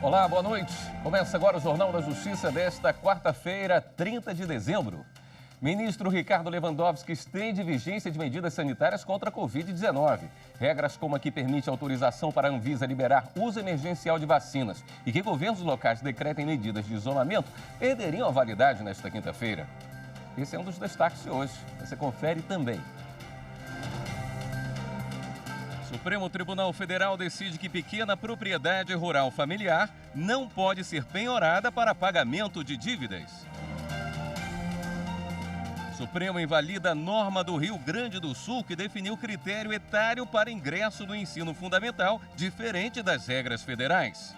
Olá, boa noite. Começa agora o Jornal da Justiça desta quarta-feira, 30 de dezembro. Ministro Ricardo Lewandowski estende vigência de medidas sanitárias contra a Covid-19. Regras como a que permite autorização para a Anvisa liberar uso emergencial de vacinas e que governos locais decretem medidas de isolamento perderiam a validade nesta quinta-feira. Esse é um dos destaques de hoje. Você confere também. Supremo Tribunal Federal decide que pequena propriedade rural familiar não pode ser penhorada para pagamento de dívidas. Supremo invalida a norma do Rio Grande do Sul que definiu critério etário para ingresso no ensino fundamental, diferente das regras federais.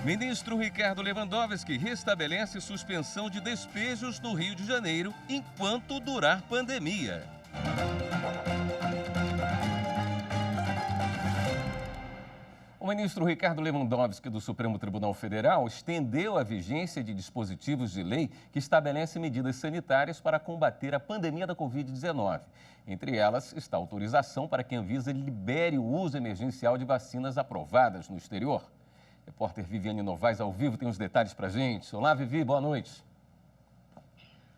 Ministro Ricardo Lewandowski restabelece suspensão de despejos no Rio de Janeiro enquanto durar pandemia. O ministro Ricardo Lewandowski, do Supremo Tribunal Federal, estendeu a vigência de dispositivos de lei que estabelecem medidas sanitárias para combater a pandemia da Covid-19. Entre elas está a autorização para que a Anvisa libere o uso emergencial de vacinas aprovadas no exterior. Repórter Viviane Novaes, ao vivo, tem os detalhes para a gente. Olá, Vivi, boa noite.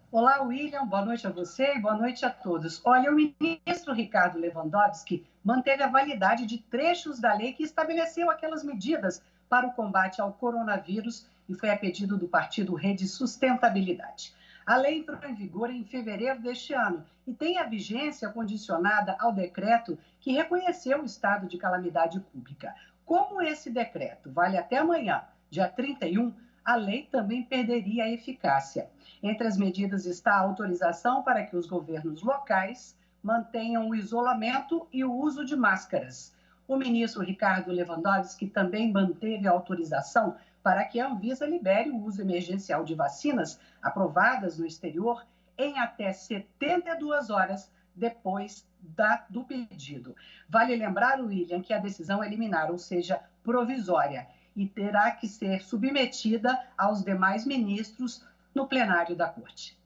Olá, William, boa noite a você e boa noite a todos. Olha, o ministro Ricardo Lewandowski manteve a validade de trechos da lei que estabeleceu aquelas medidas para o combate ao coronavírus e foi a pedido do partido Rede Sustentabilidade. A lei entrou em vigor em fevereiro deste ano e tem a vigência condicionada ao decreto que reconheceu o estado de calamidade pública. Como esse decreto vale até amanhã, dia 31, a lei também perderia a eficácia. Entre as medidas está a autorização para que os governos locais mantenham o isolamento e o uso de máscaras. O ministro Ricardo Lewandowski também manteve a autorização para que a Anvisa libere o uso emergencial de vacinas aprovadas no exterior em até 72 horas depois do pedido. Vale lembrar, William, que a decisão é liminar, ou seja, provisória, e terá que ser submetida aos demais ministros no plenário da Corte.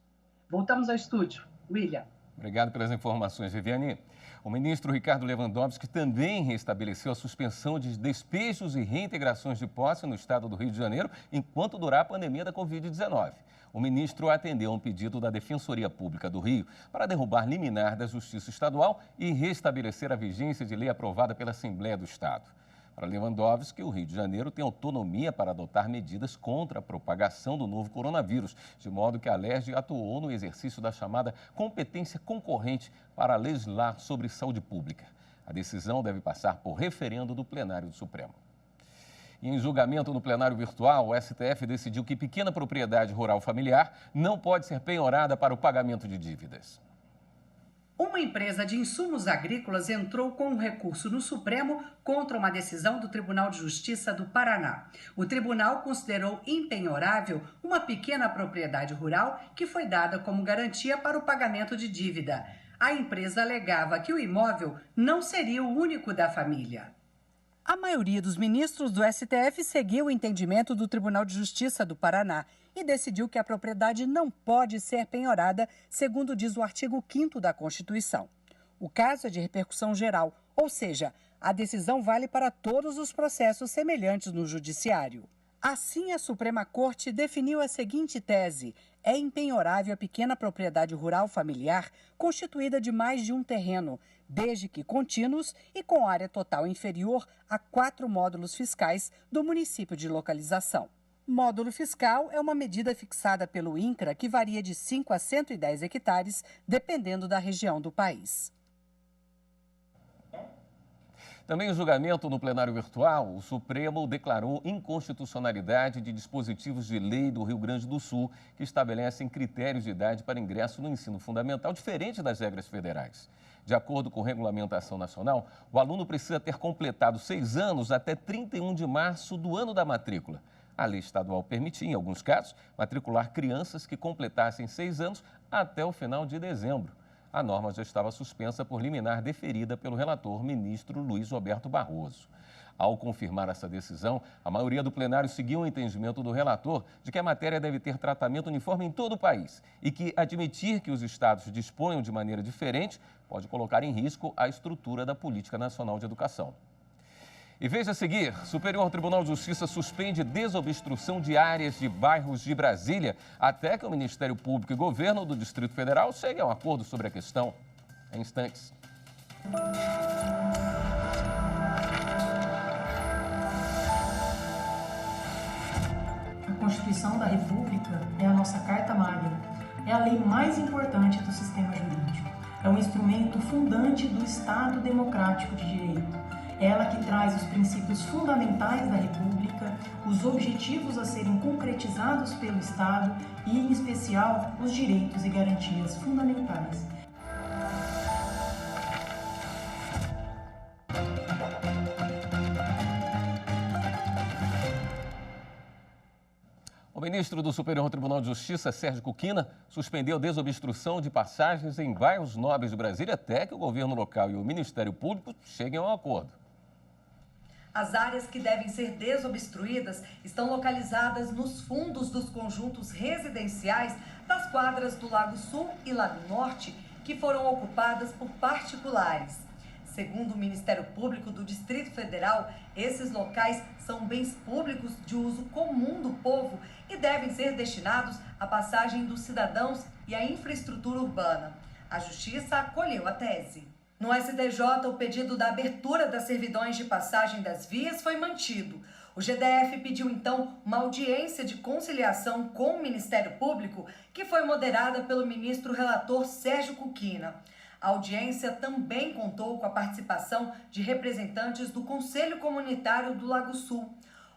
Voltamos ao estúdio. William. Obrigado pelas informações, Viviane. O ministro Ricardo Lewandowski também restabeleceu a suspensão de despejos e reintegrações de posse no estado do Rio de Janeiro enquanto durar a pandemia da Covid-19. O ministro atendeu a um pedido da Defensoria Pública do Rio para derrubar liminar da Justiça Estadual e restabelecer a vigência de lei aprovada pela Assembleia do Estado. Para Lewandowski, o Rio de Janeiro tem autonomia para adotar medidas contra a propagação do novo coronavírus, de modo que a LERJ atuou no exercício da chamada competência concorrente para legislar sobre saúde pública. A decisão deve passar por referendo do plenário do Supremo. E em julgamento no plenário virtual, o STF decidiu que pequena propriedade rural familiar não pode ser penhorada para o pagamento de dívidas. Uma empresa de insumos agrícolas entrou com um recurso no Supremo contra uma decisão do Tribunal de Justiça do Paraná. O tribunal considerou impenhorável uma pequena propriedade rural que foi dada como garantia para o pagamento de dívida. A empresa alegava que o imóvel não seria o único da família. A maioria dos ministros do STF seguiu o entendimento do Tribunal de Justiça do Paraná e decidiu que a propriedade não pode ser penhorada, segundo diz o artigo 5º da Constituição. O caso é de repercussão geral, ou seja, a decisão vale para todos os processos semelhantes no judiciário. Assim, a Suprema Corte definiu a seguinte tese: é impenhorável a pequena propriedade rural familiar constituída de mais de um terreno, desde que contínuos e com área total inferior a 4 módulos fiscais do município de localização. Módulo fiscal é uma medida fixada pelo INCRA que varia de 5 a 110 hectares, dependendo da região do país. Também em julgamento no plenário virtual, o Supremo declarou inconstitucionalidade de dispositivos de lei do Rio Grande do Sul que estabelecem critérios de idade para ingresso no ensino fundamental diferente das regras federais. De acordo com regulamentação nacional, o aluno precisa ter completado 6 anos até 31 de março do ano da matrícula. A lei estadual permitia, em alguns casos, matricular crianças que completassem 6 anos até o final de dezembro. A norma já estava suspensa por liminar deferida pelo relator, ministro Luiz Roberto Barroso. Ao confirmar essa decisão, a maioria do plenário seguiu o entendimento do relator de que a matéria deve ter tratamento uniforme em todo o país e que admitir que os estados disponham de maneira diferente pode colocar em risco a estrutura da Política Nacional de Educação. E veja a seguir, Superior Tribunal de Justiça suspende desobstrução de áreas de bairros de Brasília até que o Ministério Público e Governo do Distrito Federal cheguem a um acordo sobre a questão. Em instantes. A Constituição da República é a nossa Carta Magna. É a lei mais importante do sistema jurídico. É um instrumento fundante do Estado democrático de direito. É ela que traz os princípios fundamentais da República, os objetivos a serem concretizados pelo Estado e, em especial, os direitos e garantias fundamentais. O ministro do Superior Tribunal de Justiça, Sérgio Cuquina, suspendeu desobstrução de passagens em bairros nobres de Brasília até que o governo local e o Ministério Público cheguem a um acordo. As áreas que devem ser desobstruídas estão localizadas nos fundos dos conjuntos residenciais das quadras do Lago Sul e Lago Norte, que foram ocupadas por particulares. Segundo o Ministério Público do Distrito Federal, esses locais são bens públicos de uso comum do povo e devem ser destinados à passagem dos cidadãos e à infraestrutura urbana. A Justiça acolheu a tese. No STJ, o pedido da abertura das servidões de passagem das vias foi mantido. O GDF pediu, então, uma audiência de conciliação com o Ministério Público, que foi moderada pelo ministro relator Sérgio Cuquina. A audiência também contou com a participação de representantes do Conselho Comunitário do Lago Sul.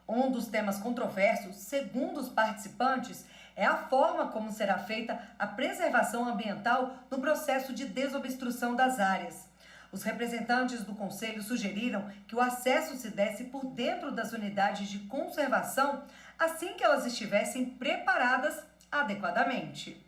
Um dos temas controversos, segundo os participantes, é a forma como será feita a preservação ambiental no processo de desobstrução das áreas. Os representantes do Conselho sugeriram que o acesso se desse por dentro das unidades de conservação assim que elas estivessem preparadas adequadamente.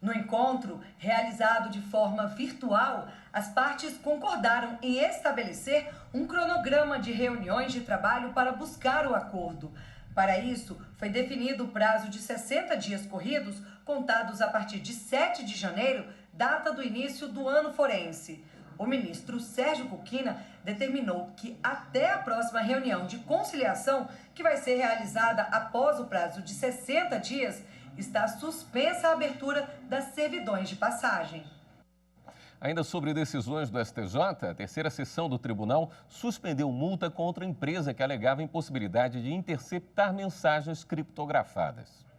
No encontro, realizado de forma virtual, as partes concordaram em estabelecer um cronograma de reuniões de trabalho para buscar o acordo. Para isso, foi definido o prazo de 60 dias corridos, contados a partir de 7 de janeiro, data do início do ano forense. O ministro Sérgio Cuquina determinou que até a próxima reunião de conciliação, que vai ser realizada após o prazo de 60 dias, está suspensa a abertura das servidões de passagem. Ainda sobre decisões do STJ, a terceira sessão do tribunal suspendeu multa contra a empresa que alegava impossibilidade de interceptar mensagens criptografadas.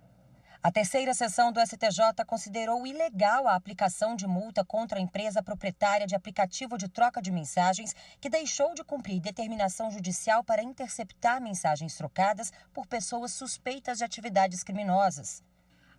A terceira sessão do STJ considerou ilegal a aplicação de multa contra a empresa proprietária de aplicativo de troca de mensagens que deixou de cumprir determinação judicial para interceptar mensagens trocadas por pessoas suspeitas de atividades criminosas.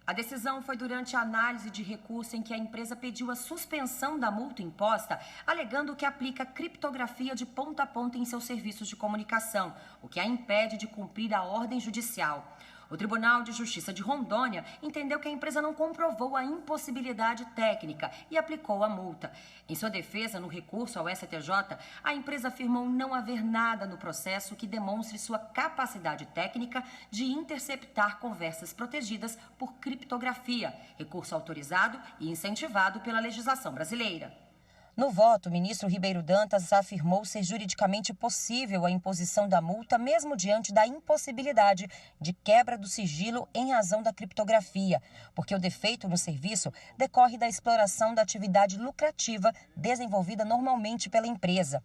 A decisão foi durante a análise de recurso em que a empresa pediu a suspensão da multa imposta, alegando que aplica criptografia de ponta a ponta em seus serviços de comunicação, o que a impede de cumprir a ordem judicial. O Tribunal de Justiça de Rondônia entendeu que a empresa não comprovou a impossibilidade técnica e aplicou a multa. Em sua defesa, no recurso ao STJ, a empresa afirmou não haver nada no processo que demonstre sua capacidade técnica de interceptar conversas protegidas por criptografia, recurso autorizado e incentivado pela legislação brasileira. No voto, o ministro Ribeiro Dantas afirmou ser juridicamente possível a imposição da multa, mesmo diante da impossibilidade de quebra do sigilo em razão da criptografia, porque o defeito no serviço decorre da exploração da atividade lucrativa desenvolvida normalmente pela empresa.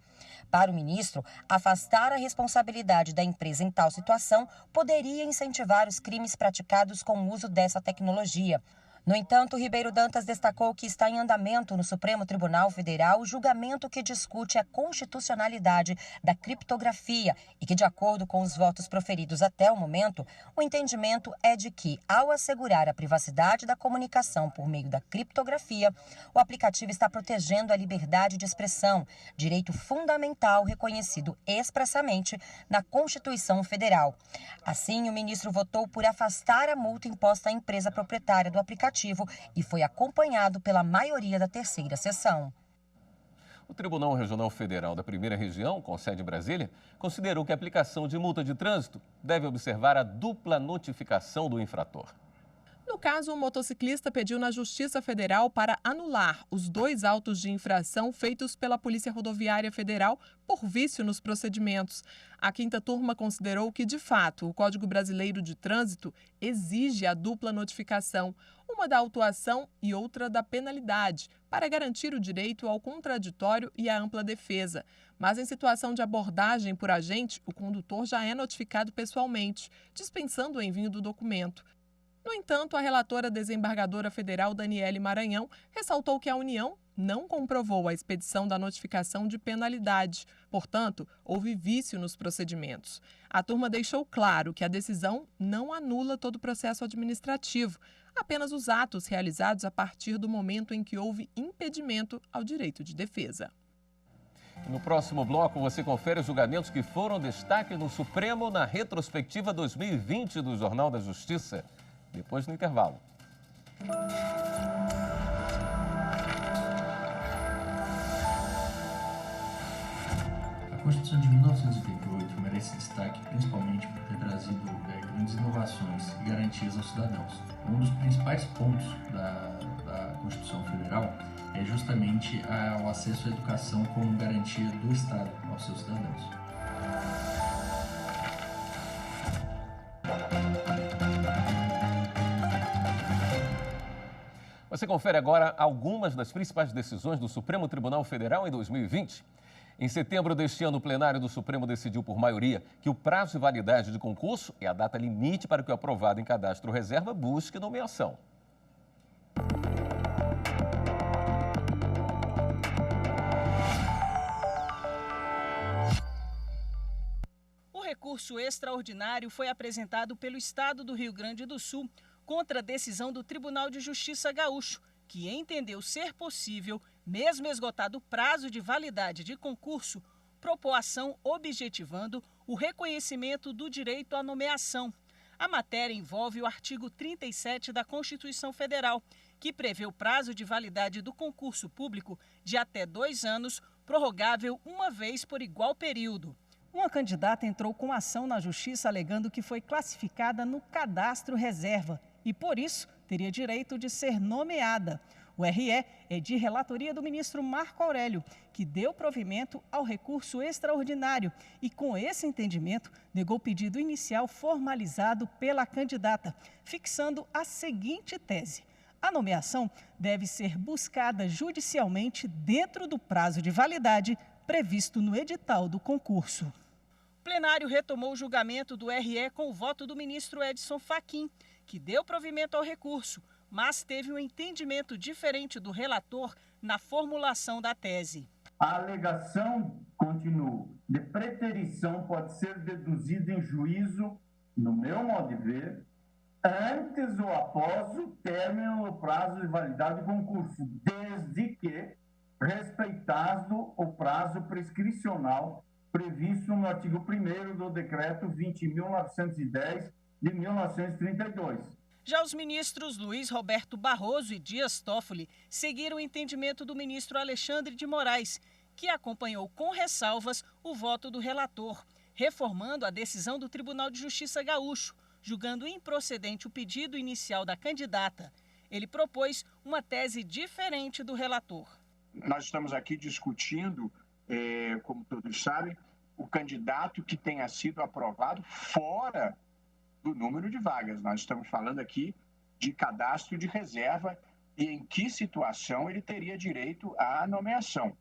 Para o ministro, afastar a responsabilidade da empresa em tal situação poderia incentivar os crimes praticados com o uso dessa tecnologia. No entanto, Ribeiro Dantas destacou que está em andamento no Supremo Tribunal Federal o julgamento que discute a constitucionalidade da criptografia e que, de acordo com os votos proferidos até o momento, o entendimento é de que, ao assegurar a privacidade da comunicação por meio da criptografia, o aplicativo está protegendo a liberdade de expressão, direito fundamental reconhecido expressamente na Constituição Federal. Assim, o ministro votou por afastar a multa imposta à empresa proprietária do aplicativo e foi acompanhado pela maioria da terceira sessão. O Tribunal Regional Federal da Primeira Região, com sede em Brasília, considerou que a aplicação de multa de trânsito deve observar a dupla notificação do infrator. No caso, o motociclista pediu na Justiça Federal para anular os 2 autos de infração feitos pela Polícia Rodoviária Federal por vício nos procedimentos. A 5ª turma considerou que, de fato, o Código Brasileiro de Trânsito exige a dupla notificação, uma da autuação e outra da penalidade, para garantir o direito ao contraditório e à ampla defesa. Mas em situação de abordagem por agente, o condutor já é notificado pessoalmente, dispensando o envio do documento. No entanto, a relatora desembargadora federal Daniele Maranhão ressaltou que a União não comprovou a expedição da notificação de penalidade. Portanto, houve vício nos procedimentos. A turma deixou claro que a decisão não anula todo o processo administrativo, apenas os atos realizados a partir do momento em que houve impedimento ao direito de defesa. No próximo bloco, você confere os julgamentos que foram destaque no Supremo na retrospectiva 2020 do Jornal da Justiça. Depois do intervalo. A Constituição de 1988 merece destaque principalmente por ter trazido grandes inovações e garantias aos cidadãos. Um dos principais pontos da Constituição Federal é justamente o acesso à educação como garantia do Estado aos seus cidadãos. Você confere agora algumas das principais decisões do Supremo Tribunal Federal em 2020. Em setembro deste ano, o plenário do Supremo decidiu por maioria que o prazo de validade de concurso é a data limite para que o aprovado em cadastro reserva busque nomeação. O recurso extraordinário foi apresentado pelo Estado do Rio Grande do Sul contra a decisão do Tribunal de Justiça Gaúcho, que entendeu ser possível, mesmo esgotado o prazo de validade de concurso, propor ação objetivando o reconhecimento do direito à nomeação. A matéria envolve o artigo 37 da Constituição Federal, que prevê o prazo de validade do concurso público de até 2 anos, prorrogável uma vez por igual período. Uma candidata entrou com ação na Justiça alegando que foi classificada no cadastro reserva e, por isso, teria direito de ser nomeada. O RE é de relatoria do ministro Marco Aurélio, que deu provimento ao recurso extraordinário e, com esse entendimento, negou o pedido inicial formalizado pela candidata, fixando a seguinte tese: a nomeação deve ser buscada judicialmente dentro do prazo de validade previsto no edital do concurso. O plenário retomou o julgamento do RE com o voto do ministro Edson Fachin, que deu provimento ao recurso, mas teve um entendimento diferente do relator na formulação da tese. A alegação, continuo, de preterição pode ser deduzida em juízo, no meu modo de ver, antes ou após o término do prazo de validade do concurso, desde que respeitado o prazo prescricional previsto no artigo 1º do Decreto 20.910 de 1932. Já os ministros Luiz Roberto Barroso e Dias Toffoli seguiram o entendimento do ministro Alexandre de Moraes, que acompanhou com ressalvas o voto do relator, reformando a decisão do Tribunal de Justiça Gaúcho, julgando improcedente o pedido inicial da candidata. Ele propôs uma tese diferente do relator. Nós estamos aqui discutindo, como todos sabem, o candidato que tenha sido aprovado fora do número de vagas. Nós estamos falando aqui de cadastro de reserva e em que situação ele teria direito à nomeação.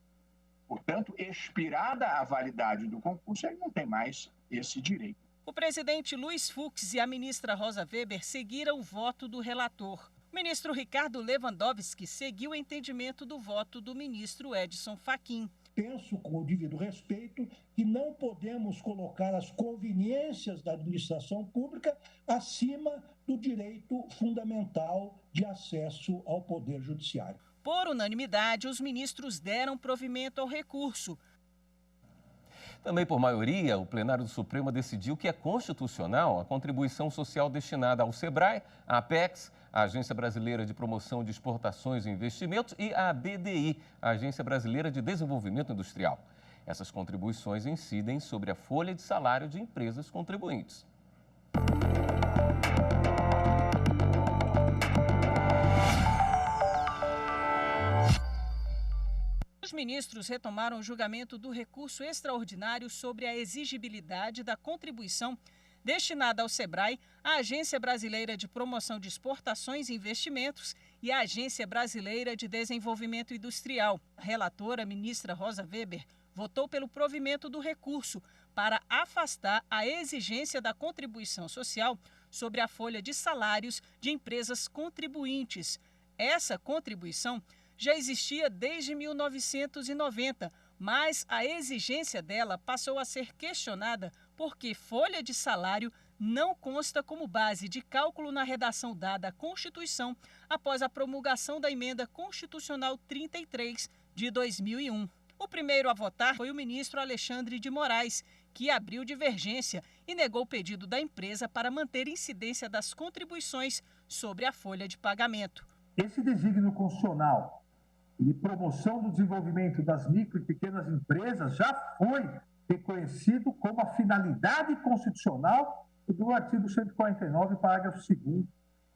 Portanto, expirada a validade do concurso, ele não tem mais esse direito. O presidente Luiz Fux e a ministra Rosa Weber seguiram o voto do relator. O ministro Ricardo Lewandowski seguiu o entendimento do voto do ministro Edson Fachin. Penso, com o devido respeito, que não podemos colocar as conveniências da administração pública acima do direito fundamental de acesso ao Poder Judiciário. Por unanimidade, os ministros deram provimento ao recurso. Também por maioria, o plenário do Supremo decidiu que é constitucional a contribuição social destinada ao SEBRAE, à Apex, a Agência Brasileira de Promoção de Exportações e Investimentos, e à BDI, a Agência Brasileira de Desenvolvimento Industrial. Essas contribuições incidem sobre a folha de salário de empresas contribuintes. ministros retomaram o julgamento do recurso extraordinário sobre a exigibilidade da contribuição destinada ao SEBRAE, à Agência Brasileira de Promoção de Exportações e Investimentos e à Agência Brasileira de Desenvolvimento Industrial. A relatora, ministra Rosa Weber, votou pelo provimento do recurso para afastar a exigência da contribuição social sobre a folha de salários de empresas contribuintes. Essa contribuição já existia desde 1990, mas a exigência dela passou a ser questionada porque folha de salário não consta como base de cálculo na redação dada à Constituição após a promulgação da Emenda Constitucional 33 de 2001. O primeiro a votar foi o ministro Alexandre de Moraes, que abriu divergência e negou o pedido da empresa para manter incidência das contribuições sobre a folha de pagamento. Esse desígnio constitucional de promoção do desenvolvimento das micro e pequenas empresas já foi reconhecido como a finalidade constitucional do artigo 149, parágrafo 2º,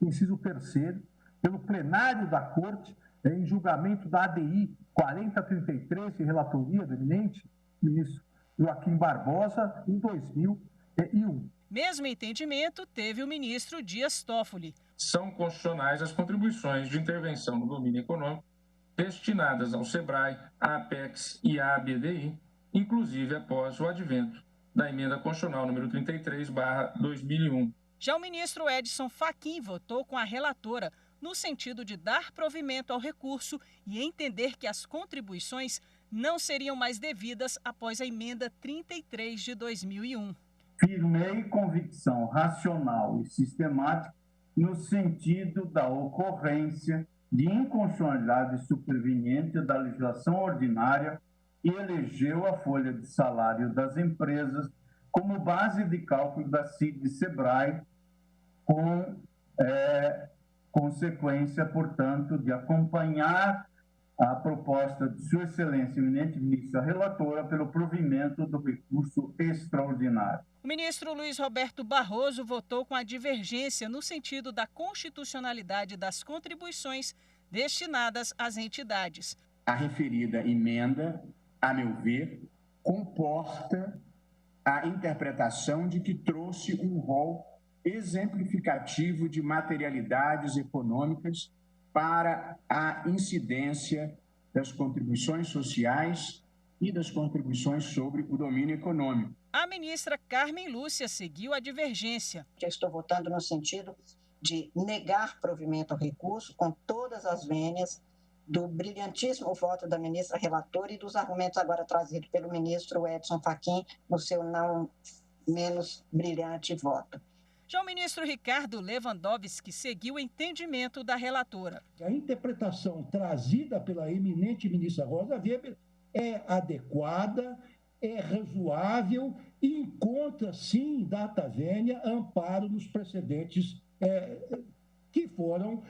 inciso 3º, pelo plenário da Corte, em julgamento da ADI 4033, de relatoria do eminente ministro Joaquim Barbosa, em 2001. Mesmo entendimento teve o ministro Dias Toffoli. São constitucionais as contribuições de intervenção no domínio econômico destinadas ao SEBRAE, à Apex e à ABDI, inclusive após o advento da Emenda Constitucional número 33/2001. Já o ministro Edson Fachin votou com a relatora no sentido de dar provimento ao recurso e entender que as contribuições não seriam mais devidas após a Emenda 33 de 2001. Firmei convicção racional e sistemática no sentido da ocorrência de inconstitucionalidade superveniente da legislação ordinária e elegeu a folha de salário das empresas como base de cálculo da CID e SEBRAE, com consequência, portanto, de acompanhar a proposta de Sua Excelência, eminente ministra relatora, pelo provimento do recurso extraordinário. O ministro Luiz Roberto Barroso votou com a divergência no sentido da constitucionalidade das contribuições destinadas às entidades. A referida emenda, a meu ver, comporta a interpretação de que trouxe um rol exemplificativo de materialidades econômicas para a incidência das contribuições sociais e das contribuições sobre o domínio econômico. A ministra Carmen Lúcia seguiu a divergência. Eu estou votando no sentido de negar provimento ao recurso com todas as vênias do brilhantíssimo voto da ministra relatora e dos argumentos agora trazidos pelo ministro Edson Fachin no seu não menos brilhante voto. Já o ministro Ricardo Lewandowski seguiu o entendimento da relatora. A interpretação trazida pela eminente ministra Rosa Weber é adequada, é razoável e encontra, sim, data vênia, amparo nos precedentes que foram,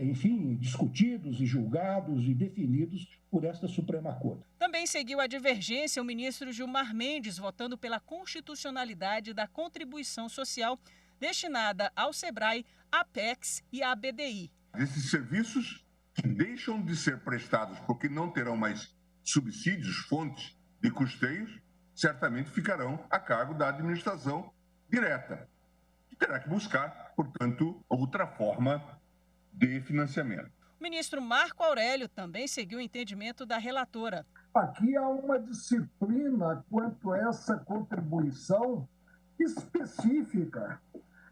enfim, discutidos e julgados e definidos por esta Suprema Corte. Também seguiu a divergência o ministro Gilmar Mendes, votando pela constitucionalidade da contribuição social destinada ao SEBRAE, Apex e à BDI. Esses serviços que deixam de ser prestados porque não terão mais subsídios, fontes de custeios, certamente ficarão a cargo da administração direta, que terá que buscar, portanto, outra forma de financiamento. O ministro Marco Aurélio também seguiu o entendimento da relatora. Aqui há uma disciplina quanto a essa contribuição específica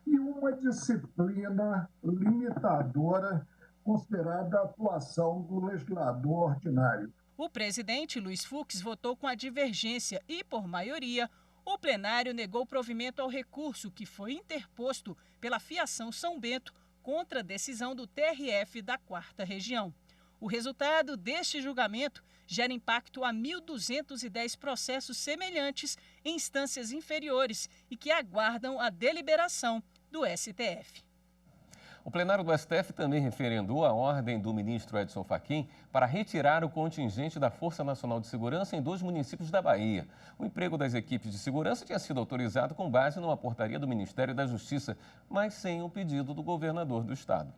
e uma disciplina limitadora considerada a atuação do legislador ordinário. O presidente Luiz Fux votou com a divergência e, por maioria, o plenário negou provimento ao recurso que foi interposto pela Fiação São Bento contra a decisão do TRF da 4ª Região. O resultado deste julgamento gera impacto a 1.210 processos semelhantes em instâncias inferiores e que aguardam a deliberação do STF. O plenário do STF também referendou a ordem do ministro Edson Fachin para retirar o contingente da Força Nacional de Segurança em 2 municípios da Bahia. O emprego das equipes de segurança tinha sido autorizado com base numa portaria do Ministério da Justiça, mas sem o pedido do governador do estado.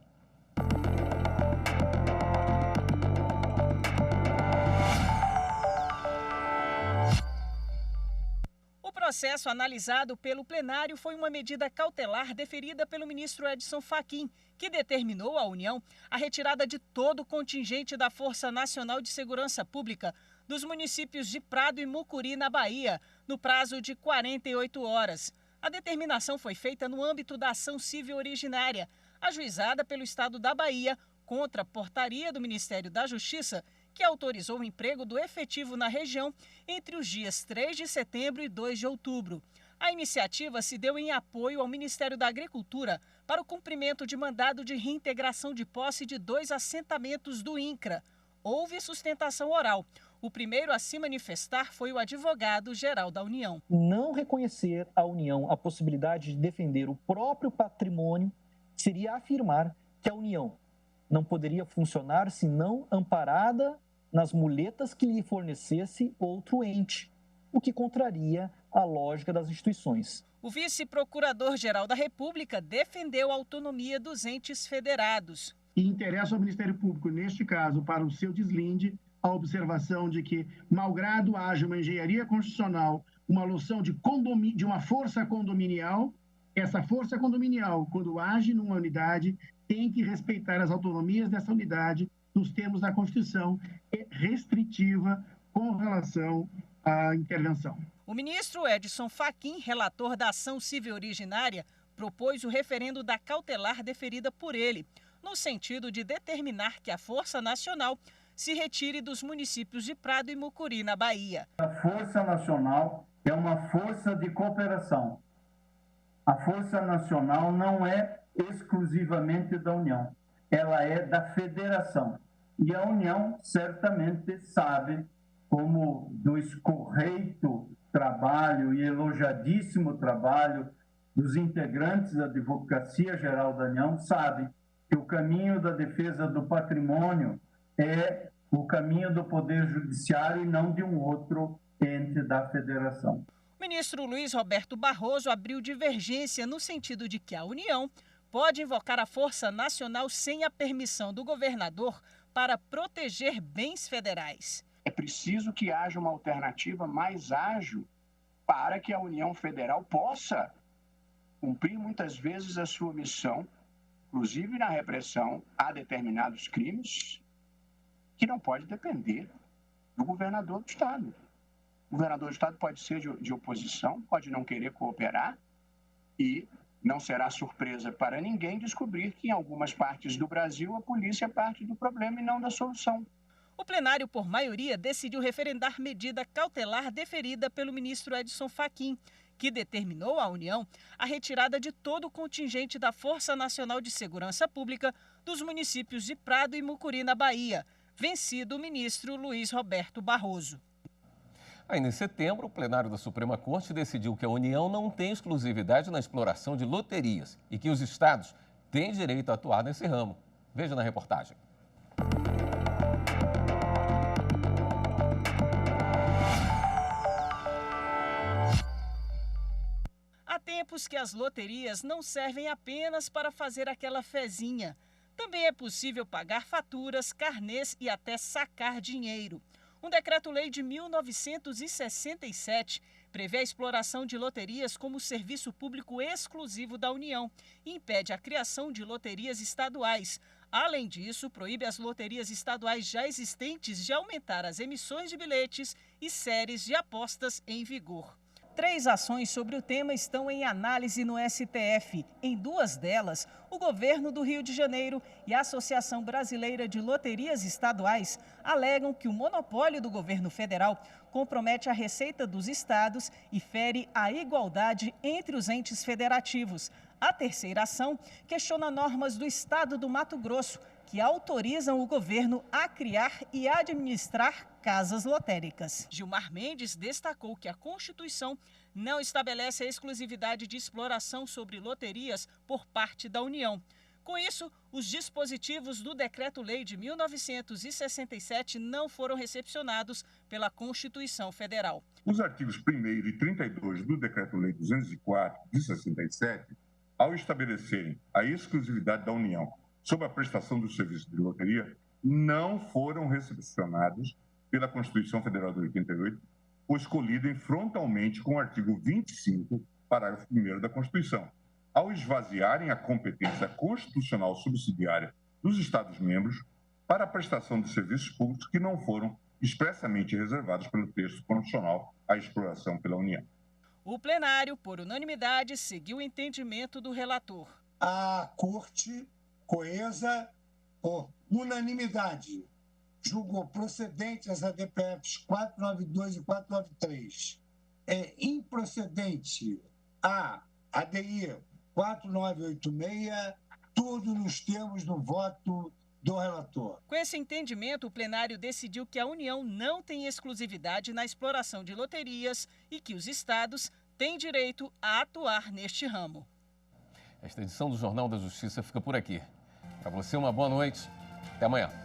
processo analisado pelo plenário foi uma medida cautelar deferida pelo ministro Edson Fachin, que determinou à União a retirada de todo o contingente da Força Nacional de Segurança Pública dos municípios de Prado e Mucuri, na Bahia, no prazo de 48 horas. A determinação foi feita no âmbito da ação civil originária, ajuizada pelo Estado da Bahia contra a portaria do Ministério da Justiça, que autorizou o emprego do efetivo na região entre os dias 3 de setembro e 2 de outubro. A iniciativa se deu em apoio ao Ministério da Agricultura para o cumprimento de mandado de reintegração de posse de 2 assentamentos do INCRA. Houve sustentação oral. O primeiro a se manifestar foi o advogado-geral da União. Não reconhecer à União a possibilidade de defender o próprio patrimônio seria afirmar que a União não poderia funcionar se não amparada nas muletas que lhe fornecesse outro ente, o que contraria a lógica das instituições. O vice-procurador-geral da República defendeu a autonomia dos entes federados. E interessa ao Ministério Público, neste caso, para o seu deslinde, a observação de que, malgrado haja uma engenharia constitucional, uma alução de uma força condominial, essa força condominial, quando age numa unidade, tem que respeitar as autonomias dessa unidade nos termos da Constituição, restritiva com relação à intervenção. O ministro Edson Fachin, relator da ação civil originária, propôs o referendo da cautelar deferida por ele, no sentido de determinar que a Força Nacional se retire dos municípios de Prado e Mucuri, na Bahia. A Força Nacional é uma força de cooperação. A Força Nacional não é exclusivamente da União, ela é da Federação. E a União certamente sabe, como do escorreito trabalho e elogiadíssimo trabalho dos integrantes da Advocacia Geral da União, sabe que o caminho da defesa do patrimônio é o caminho do Poder Judiciário e não de um outro ente da Federação. O ministro Luiz Roberto Barroso abriu divergência no sentido de que a União pode invocar a Força Nacional sem a permissão do governador para proteger bens federais. É preciso que haja uma alternativa mais ágil para que a União Federal possa cumprir muitas vezes a sua missão, inclusive na repressão a determinados crimes, que não pode depender do governador do Estado. O governador do Estado pode ser de oposição, pode não querer cooperar e não será surpresa para ninguém descobrir que em algumas partes do Brasil a polícia é parte do problema e não da solução. O plenário, por maioria, decidiu referendar medida cautelar deferida pelo ministro Edson Fachin, que determinou à União a retirada de todo o contingente da Força Nacional de Segurança Pública dos municípios de Prado e Mucuri, na Bahia, vencido o ministro Luiz Roberto Barroso. Ainda em setembro, o plenário da Suprema Corte decidiu que a União não tem exclusividade na exploração de loterias e que os estados têm direito a atuar nesse ramo. Veja na reportagem. Há tempos que as loterias não servem apenas para fazer aquela fezinha. Também é possível pagar faturas, carnês e até sacar dinheiro. Um decreto-lei de 1967 prevê a exploração de loterias como serviço público exclusivo da União e impede a criação de loterias estaduais. Além disso, proíbe as loterias estaduais já existentes de aumentar as emissões de bilhetes e séries de apostas em vigor. 3 ações sobre o tema estão em análise no STF. Em 2 delas, o governo do Rio de Janeiro e a Associação Brasileira de Loterias Estaduais alegam que o monopólio do governo federal compromete a receita dos estados e fere a igualdade entre os entes federativos. A terceira ação questiona normas do estado do Mato Grosso, que autorizam o governo a criar e administrar casas lotéricas. Gilmar Mendes destacou que a Constituição não estabelece a exclusividade de exploração sobre loterias por parte da União. Com isso, os dispositivos do Decreto-Lei de 1967 não foram recepcionados pela Constituição Federal. Os artigos 1º e 32 do Decreto-Lei 204 de 67, ao estabelecerem a exclusividade da União sobre a prestação dos serviços de loteria, não foram recepcionados pela Constituição Federal de 88 pois colidem frontalmente com o artigo 25, parágrafo 1º da Constituição, ao esvaziarem a competência constitucional subsidiária dos Estados-membros para a prestação de serviços públicos que não foram expressamente reservados pelo texto constitucional à exploração pela União. O plenário, por unanimidade, seguiu o entendimento do relator. A Corte, coesa, por unanimidade, julgou procedentes as ADPFs 492 e 493. É improcedente a ADI 4986, tudo nos termos do voto do relator. Com esse entendimento, o plenário decidiu que a União não tem exclusividade na exploração de loterias e que os estados têm direito a atuar neste ramo. Esta edição do Jornal da Justiça fica por aqui. Para você, uma boa noite. Até amanhã.